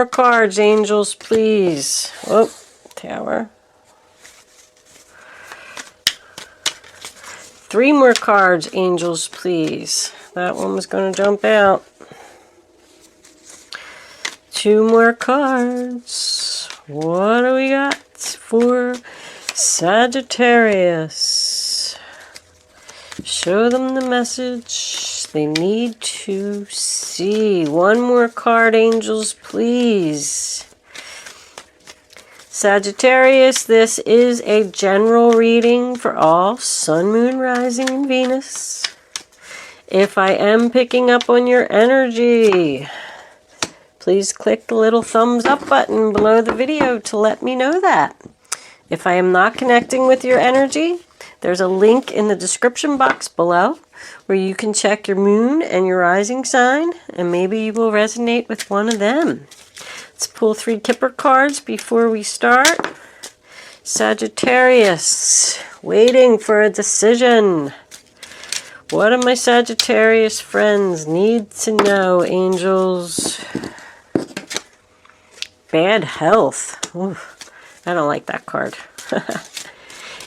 more cards, angels, please. Oh, Tower. 3 more cards, angels, please. That one was going to jump out. 2 more cards. What do we got for Sagittarius? Show them the message they need to see. 1 more card, angels, please. Sagittarius, this is a general reading for all Sun, Moon, Rising, and Venus. If I am picking up on your energy, please click the little thumbs up button below the video to let me know that. If I am not connecting with your energy, there's a link in the description box below where you can check your moon and your rising sign, and maybe you will resonate with one of them. Let's pull 3 Kipper cards before we start. Sagittarius, waiting for a decision. What do my Sagittarius friends need to know, angels? Bad health. Ooh, I don't like that card.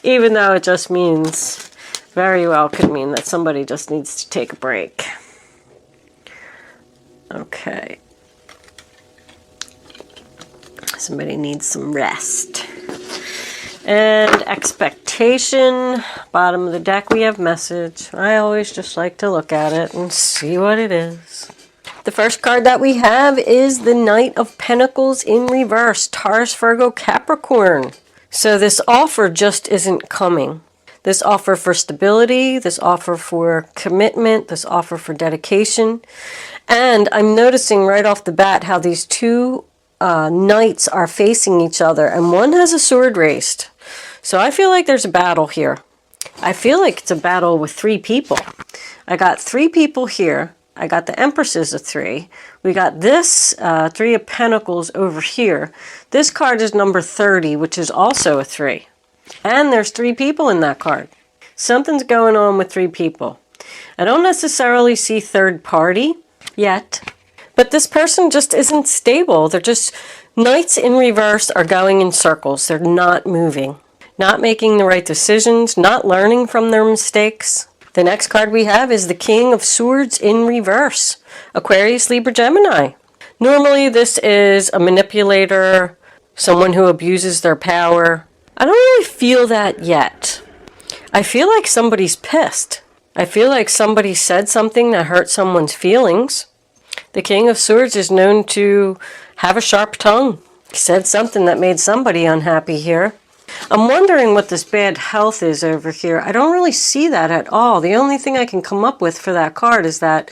Even though it just means, very well could mean that somebody just needs to take a break. Okay. Somebody needs some rest. And expectation. Bottom of the deck we have message. I always just like to look at it and see what it is. The first card that we have is the Knight of Pentacles in reverse. Taurus, Virgo, Capricorn. So this offer just isn't coming. This offer for stability, this offer for commitment, this offer for dedication. And I'm noticing right off the bat how these 2 knights are facing each other, and one has a sword raised. So I feel like there's a battle here. I feel like it's a battle with 3 people. I got 3 people here. I got the Empresses of 3. We got this 3 of Pentacles over here. This card is number 30, which is also a 3. And there's 3 people in that card. Something's going on with 3 people. I don't necessarily see third party yet. But this person just isn't stable. They're just, knights in reverse are going in circles. They're not moving. Not making the right decisions. Not learning from their mistakes. The next card we have is the King of Swords in reverse. Aquarius, Libra, Gemini. Normally this is a manipulator, someone who abuses their power. I don't really feel that yet. I feel like somebody's pissed. I feel like somebody said something that hurt someone's feelings. The King of Swords is known to have a sharp tongue. He said something that made somebody unhappy here. I'm wondering what this bad health is over here. I don't really see that at all. The only thing I can come up with for that card is that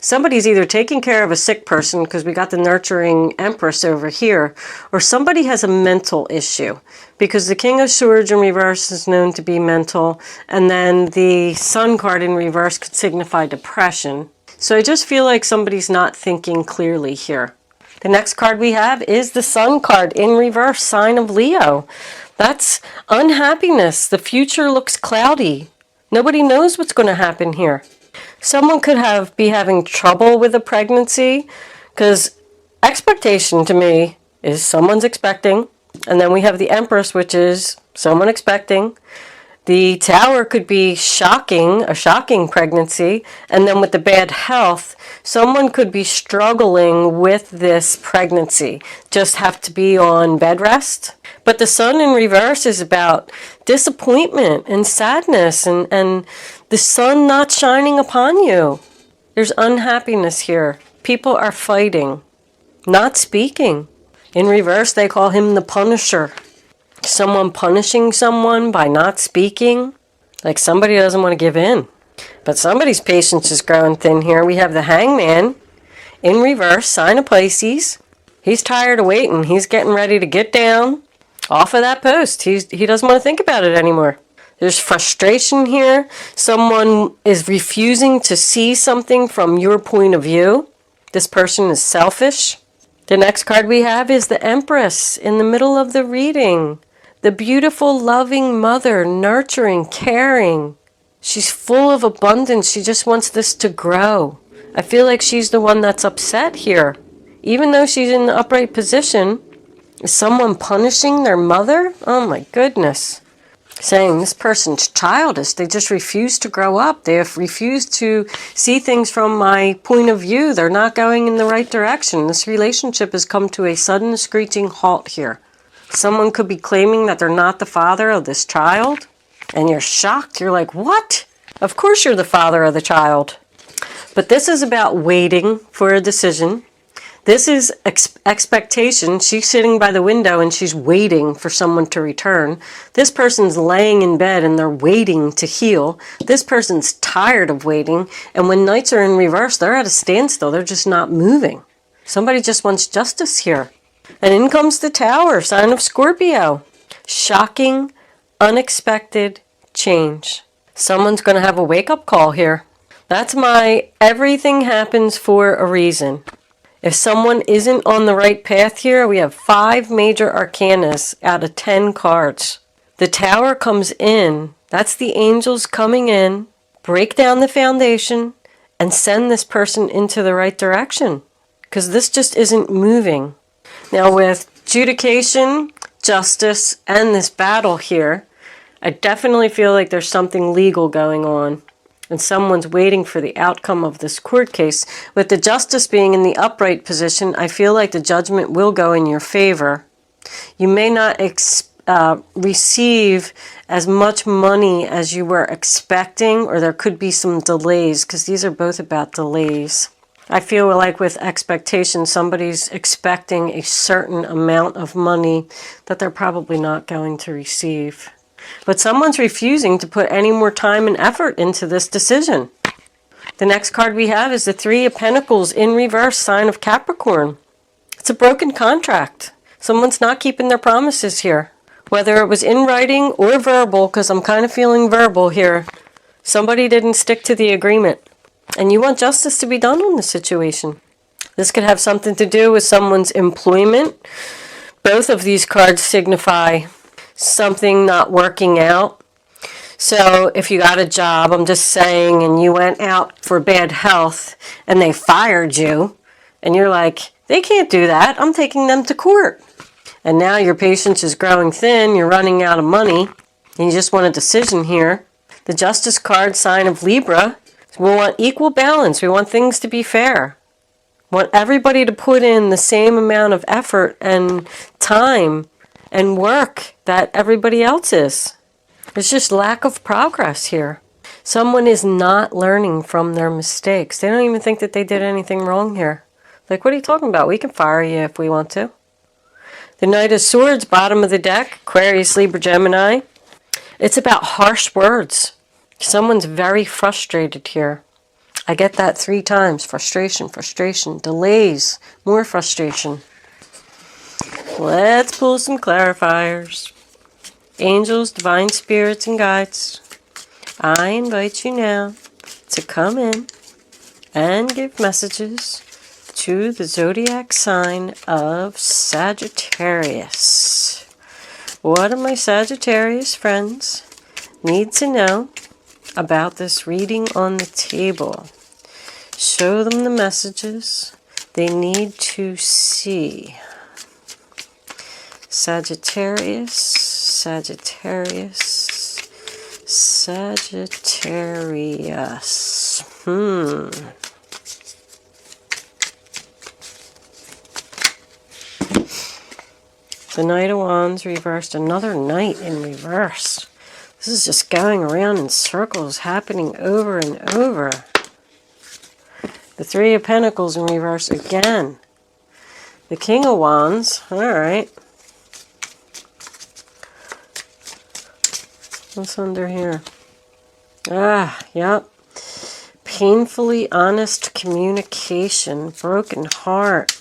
somebody's either taking care of a sick person, because we got the nurturing Empress over here, or somebody has a mental issue, because the King of Swords in reverse is known to be mental, and then the Sun card in reverse could signify depression. So I just feel like somebody's not thinking clearly here. The next card we have is the Sun card in reverse, sign of Leo. That's unhappiness. The future looks cloudy. Nobody knows what's going to happen here. Someone could be having trouble with a pregnancy, because expectation to me is someone's expecting. And then we have the Empress, which is someone expecting. The Tower could be shocking, a shocking pregnancy. And then with the bad health, someone could be struggling with this pregnancy. Just have to be on bed rest. But the Sun in reverse is about disappointment and sadness and the sun not shining upon you. There's unhappiness here. People are fighting, not speaking. In reverse, they call him the Punisher. Someone punishing someone by not speaking. Like somebody doesn't want to give in. But somebody's patience is growing thin here. We have the Hangman in reverse, sign of Pisces. He's tired of waiting. He's getting ready to get down off of that post. He doesn't want to think about it anymore. There's frustration here. Someone is refusing to see something from your point of view. This person is selfish. The next card we have is the Empress in the middle of the reading. The beautiful, loving mother, nurturing, caring. She's full of abundance. She just wants this to grow. I feel like she's the one that's upset here. even though she's in the upright position, is someone punishing their mother? Oh my goodness. Saying this person's childish. They just refuse to grow up. They have refused to see things from my point of view. They're not going in the right direction. This relationship has come to a sudden screeching halt here. Someone could be claiming that they're not the father of this child. And you're shocked. You're like, what? Of course you're the father of the child. But this is about waiting for a decision. This is expectation. She's sitting by the window and she's waiting for someone to return. This person's laying in bed and they're waiting to heal. This person's tired of waiting. And when nights are in reverse, they're at a standstill. They're just not moving. Somebody just wants justice here. And in comes the Tower, sign of Scorpio. Shocking, unexpected change. Someone's going to have a wake-up call here. That's my everything happens for a reason. If someone isn't on the right path here, we have 5 major arcanas out of 10 cards. The Tower comes in. That's the angels coming in, break down the foundation, and send this person into the right direction. Because this just isn't moving. Now with adjudication, justice, and this battle here, I definitely feel like there's something legal going on. And someone's waiting for the outcome of this court case. With the justice being in the upright position, I feel like the judgment will go in your favor. You may not receive as much money as you were expecting, or there could be some delays, because these are both about delays. I feel like with expectation, somebody's expecting a certain amount of money that they're probably not going to receive. But someone's refusing to put any more time and effort into this decision. The next card we have is the 3 of Pentacles in reverse, sign of Capricorn. It's a broken contract. Someone's not keeping their promises here. Whether it was in writing or verbal, because I'm kind of feeling verbal here, somebody didn't stick to the agreement. And you want justice to be done on the situation. This could have something to do with someone's employment. Both of these cards signify something not working out. So if you got a job, I'm just saying, and you went out for bad health and they fired you, and you're like, they can't do that. I'm taking them to court. And now your patience is growing thin. You're running out of money. And you just want a decision here. The Justice card, sign of Libra. We want equal balance. We want things to be fair. We want everybody to put in the same amount of effort and time and work that everybody else is. There's just lack of progress here. Someone is not learning from their mistakes. They don't even think that they did anything wrong here. Like, what are you talking about? We can fire you if we want to. The Knight of Swords, bottom of the deck, Aquarius, Libra, Gemini. It's about harsh words. Someone's very frustrated here. I get that 3 times. Frustration, frustration, delays, more frustration. Let's pull some clarifiers. Angels, divine spirits, and guides, I invite you now to come in and give messages to the zodiac sign of Sagittarius. What do my Sagittarius friends need to know about this reading on the table? Show them the messages they need to see. Sagittarius, Sagittarius, Sagittarius. The Knight of Wands reversed. Another Knight in reverse. This is just going around in circles, happening over and over. The 3 of Pentacles in reverse again. The King of Wands. All right. What's under here? Yep. Painfully honest communication. Broken heart.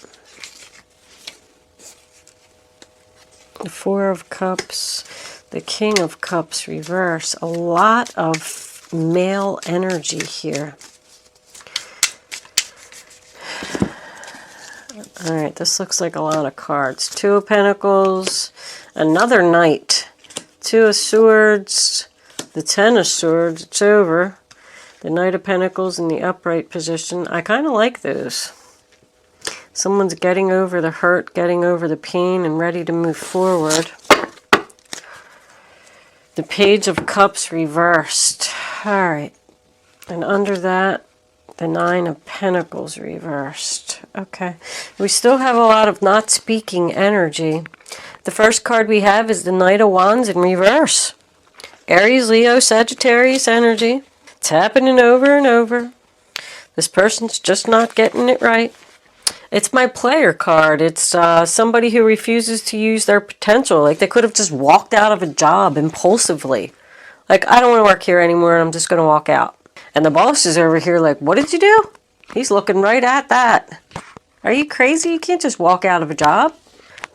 The 4 of Cups. The King of Cups reverse. A lot of male energy here. Alright, this looks like a lot of cards. 2 of Pentacles. Another Knight. 2 of Swords, the 10 of Swords, it's over. The Knight of Pentacles in the upright position. I kind of like those. Someone's getting over the hurt, getting over the pain, and ready to move forward. The Page of Cups reversed. All right. And under that, the Nine of Pentacles reversed. Okay. We still have a lot of not speaking energy. The first card we have is the Knight of Wands in reverse. Aries, Leo, Sagittarius energy. It's happening over and over. This person's just not getting it right. It's my player card. It's somebody who refuses to use their potential. Like they could have just walked out of a job impulsively. Like, I don't want to work here anymore, and I'm just going to walk out. And the boss is over here like, what did you do? He's looking right at that. Are you crazy? You can't just walk out of a job.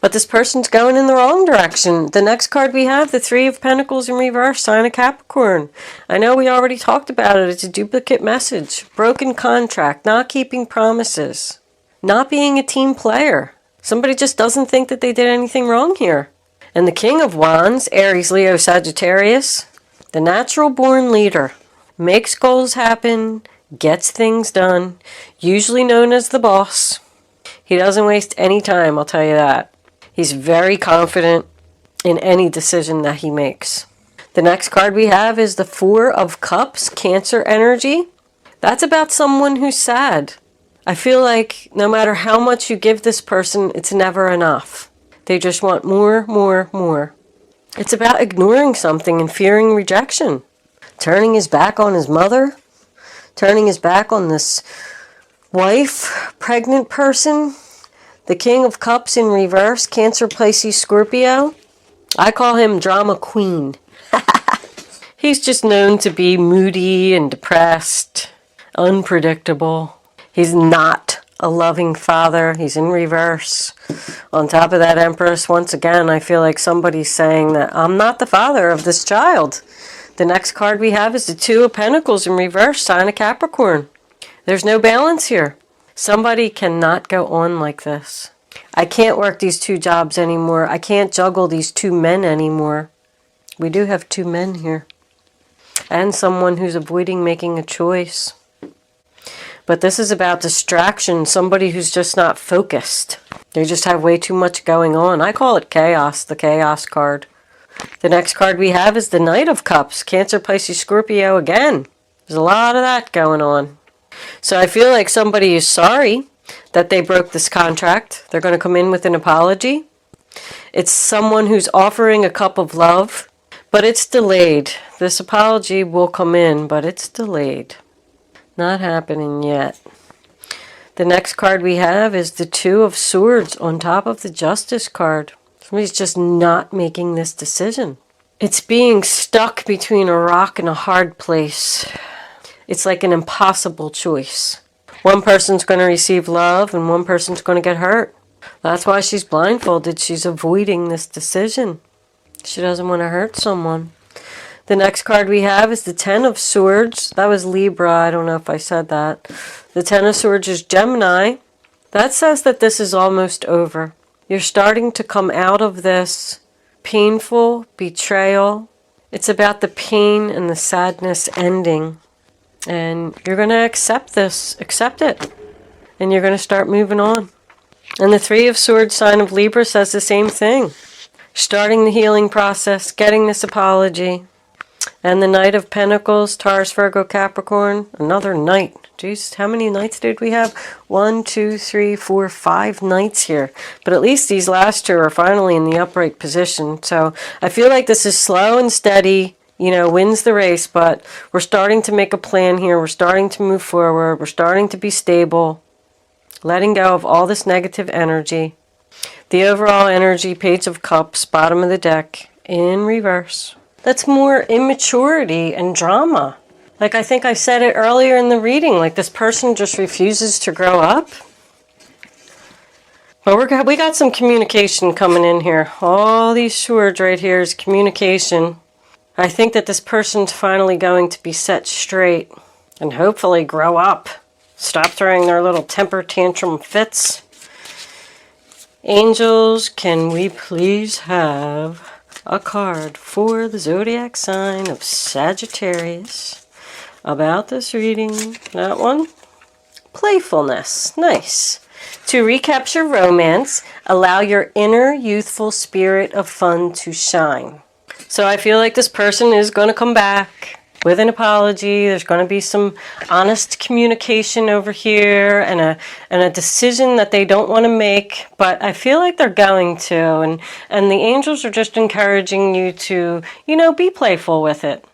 But this person's going in the wrong direction. The next card we have, the Three of Pentacles in reverse, sign of Capricorn. I know we already talked about it. It's a duplicate message. Broken contract, not keeping promises, not being a team player. Somebody just doesn't think that they did anything wrong here. And the King of Wands, Aries, Leo, Sagittarius, the natural born leader, makes goals happen, gets things done, usually known as the boss. He doesn't waste any time, I'll tell you that. He's very confident in any decision that he makes. The next card we have is the Four of Cups, Cancer energy. That's about someone who's sad. I feel like no matter how much you give this person, it's never enough. They just want more, more, more. It's about ignoring something and fearing rejection. Turning his back on his mother. Turning his back on this wife, pregnant person. The King of Cups in reverse, Cancer, Pisces, Scorpio. I call him Drama Queen. He's just known to be moody and depressed, unpredictable. He's not a loving father. He's in reverse. On top of that, Empress, once again, I feel like somebody's saying that I'm not the father of this child. The next card we have is the Two of Pentacles in reverse, sign of Capricorn. There's no balance here. Somebody cannot go on like this. I can't work these two jobs anymore. I can't juggle these two men anymore. We do have two men here. And someone who's avoiding making a choice. But this is about distraction. Somebody who's just not focused. They just have way too much going on. I call it chaos, the chaos card. The next card we have is the Knight of Cups. Cancer, Pisces, Scorpio again. There's a lot of that going on. So I feel like somebody is sorry that they broke this contract. They're going to come in with an apology. It's someone who's offering a cup of love, but it's delayed. This apology will come in, but it's delayed. Not happening yet. The next card we have is the Two of Swords on top of the Justice card. Somebody's just not making this decision. It's being stuck between a rock and a hard place. It's like an impossible choice. One person's going to receive love and one person's going to get hurt. That's why she's blindfolded. She's avoiding this decision. She doesn't want to hurt someone. The next card we have is the Ten of Swords. That was Libra. I don't know if I said that. The Ten of Swords is Gemini. That says that this is almost over. You're starting to come out of this painful betrayal. It's about the pain and the sadness ending. And you're going to accept this. Accept it. And you're going to start moving on. And the Three of Swords sign of Libra says the same thing. Starting the healing process. Getting this apology. And the Knight of Pentacles, Taurus, Virgo, Capricorn. Another knight. Jeez, how many knights did we have? 1, 2, 3, 4, 5 knights here. But at least these last two are finally in the upright position. So I feel like this is slow and steady. You know, wins the race, but we're starting to make a plan here. We're starting to move forward. We're starting to be stable. Letting go of all this negative energy. The overall energy, Page of Cups, bottom of the deck, in reverse. That's more immaturity and drama. Like I think I said it earlier in the reading, like this person just refuses to grow up. But we got some communication coming in here. All these swords right here is communication. I think that this person's finally going to be set straight and hopefully grow up. Stop throwing their little temper tantrum fits. Angels, can we please have a card for the zodiac sign of Sagittarius about this reading? That one? Playfulness. Nice. To recapture romance, allow your inner youthful spirit of fun to shine. So I feel like this person is going to come back with an apology. There's going to be some honest communication over here and a decision that they don't want to make, but I feel like they're going to. And the angels are just encouraging you to, be playful with it.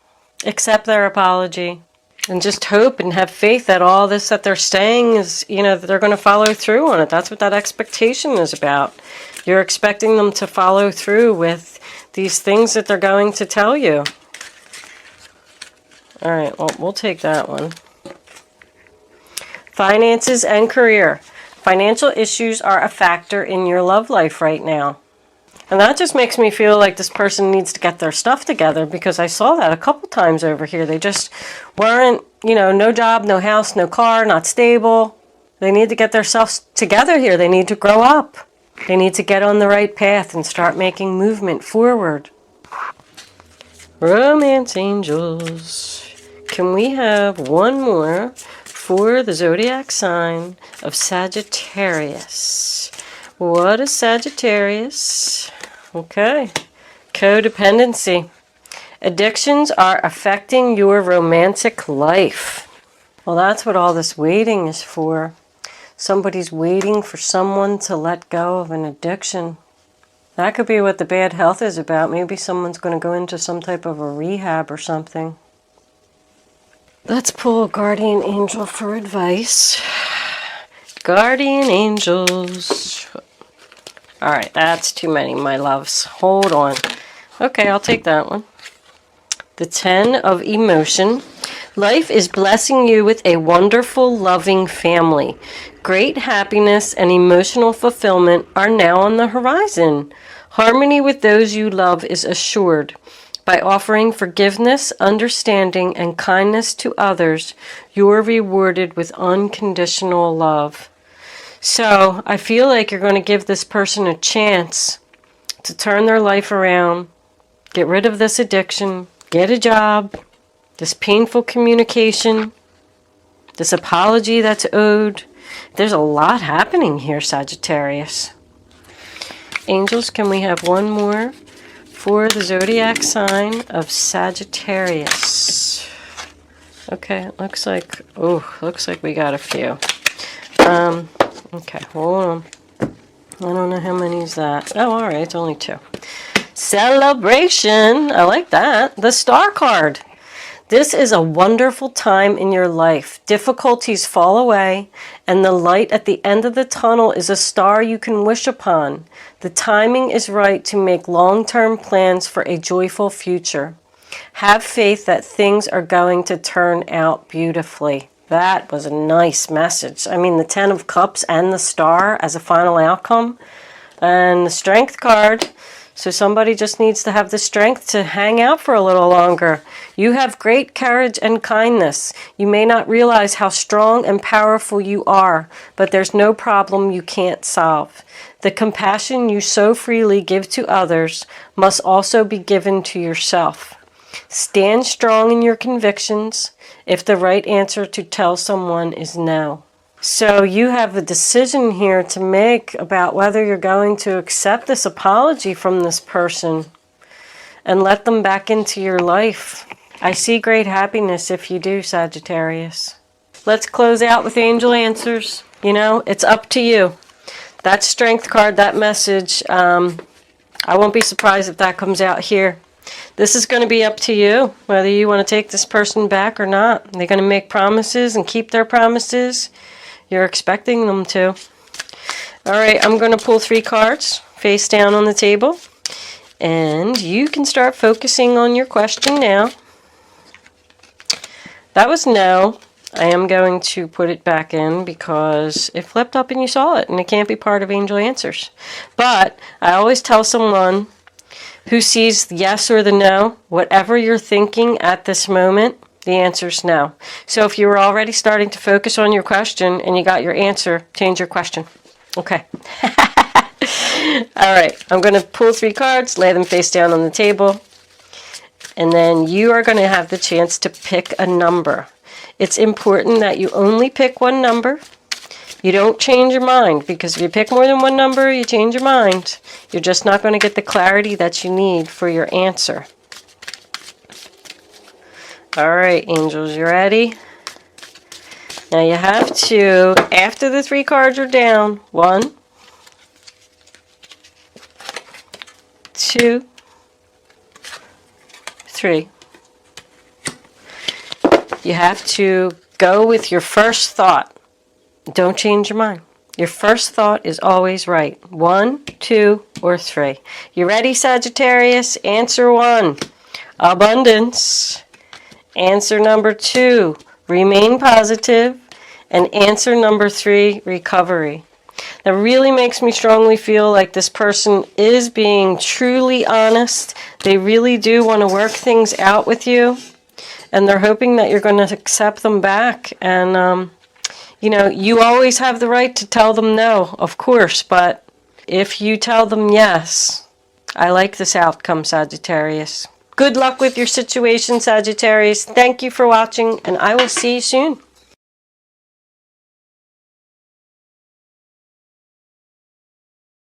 Accept their apology. And just hope and have faith that all this that they're saying is, that they're going to follow through on it. That's what that expectation is about. You're expecting them to follow through with these things that they're going to tell you. All right, well, we'll take that one. Finances and career. Financial issues are a factor in your love life right now. And that just makes me feel like this person needs to get their stuff together, because I saw that a couple times over here. They just weren't, no job, no house, no car, not stable. They need to get themselves together here. They need to grow up. They need to get on the right path and start making movement forward. Romance angels. Can we have one more for the zodiac sign of Sagittarius? What is Sagittarius? Okay. Codependency. Addictions are affecting your romantic life. Well, that's what all this waiting is for. Somebody's waiting for someone to let go of an addiction. That could be what the bad health is about. Maybe someone's going to go into some type of a rehab or something. Let's pull a guardian angel for advice. Guardian angels. All right, that's too many, my loves. Hold on. Okay, I'll take that one. The 10 of emotion. Life is blessing you with a wonderful, loving family. Great happiness and emotional fulfillment are now on the horizon. Harmony with those you love is assured. By offering forgiveness, understanding, and kindness to others, you're rewarded with unconditional love. So I feel like you're going to give this person a chance to turn their life around, get rid of this addiction, get a job, this painful communication, this apology that's owed. There's a lot happening here, Sagittarius. Angels, can we have one more for the zodiac sign of Sagittarius? Okay, looks like we got a few. Okay, hold on. I don't know how many is that. Oh, all right, it's only 2. Celebration. I like that. The Star card. This is a wonderful time in your life. Difficulties fall away, and the light at the end of the tunnel is a star you can wish upon. The timing is right to make long-term plans for a joyful future. Have faith that things are going to turn out beautifully. That was a nice message. I mean, the 10 of Cups and the Star as a final outcome. And the Strength card. So somebody just needs to have the strength to hang out for a little longer. You have great courage and kindness. You may not realize how strong and powerful you are, but there's no problem you can't solve. The compassion you so freely give to others must also be given to yourself. Stand strong in your convictions if the right answer to tell someone is no. So you have a decision here to make about whether you're going to accept this apology from this person and let them back into your life. I see great happiness if you do, Sagittarius. Let's close out with angel answers. It's up to you. That Strength card, that message, I won't be surprised if that comes out here. This is going to be up to you, whether you want to take this person back or not. They're going to make promises and keep their promises. You're expecting them to. All right, I'm going to pull 3 cards face down on the table. And you can start focusing on your question now. That was no. I am going to put it back in because it flipped up and you saw it, and it can't be part of angel answers. But I always tell someone who sees the yes or the no, whatever you're thinking at this moment, the answer's no. So if you were already starting to focus on your question and you got your answer, change your question. Okay. All right. I'm going to pull 3 cards, lay them face down on the table, and then you are going to have the chance to pick a number. It's important that you only pick one number. You don't change your mind, because if you pick more than one number, you change your mind. You're just not going to get the clarity that you need for your answer. All right, angels, you ready? Now you have to, after the 3 cards are down, 1, 2, 3. You have to go with your first thought. Don't change your mind. Your first thought is always right. 1, 2, or 3. You ready, Sagittarius? Answer 1, abundance. Answer number 2, remain positive. And answer number 3, recovery. That really makes me strongly feel like this person is being truly honest. They really do want to work things out with you. And they're hoping that you're going to accept them back. And, you know, you always have the right to tell them no, of course. But if you tell them yes, I like this outcome, Sagittarius. Good luck with your situation, Sagittarius. Thank you for watching, and I will see you soon.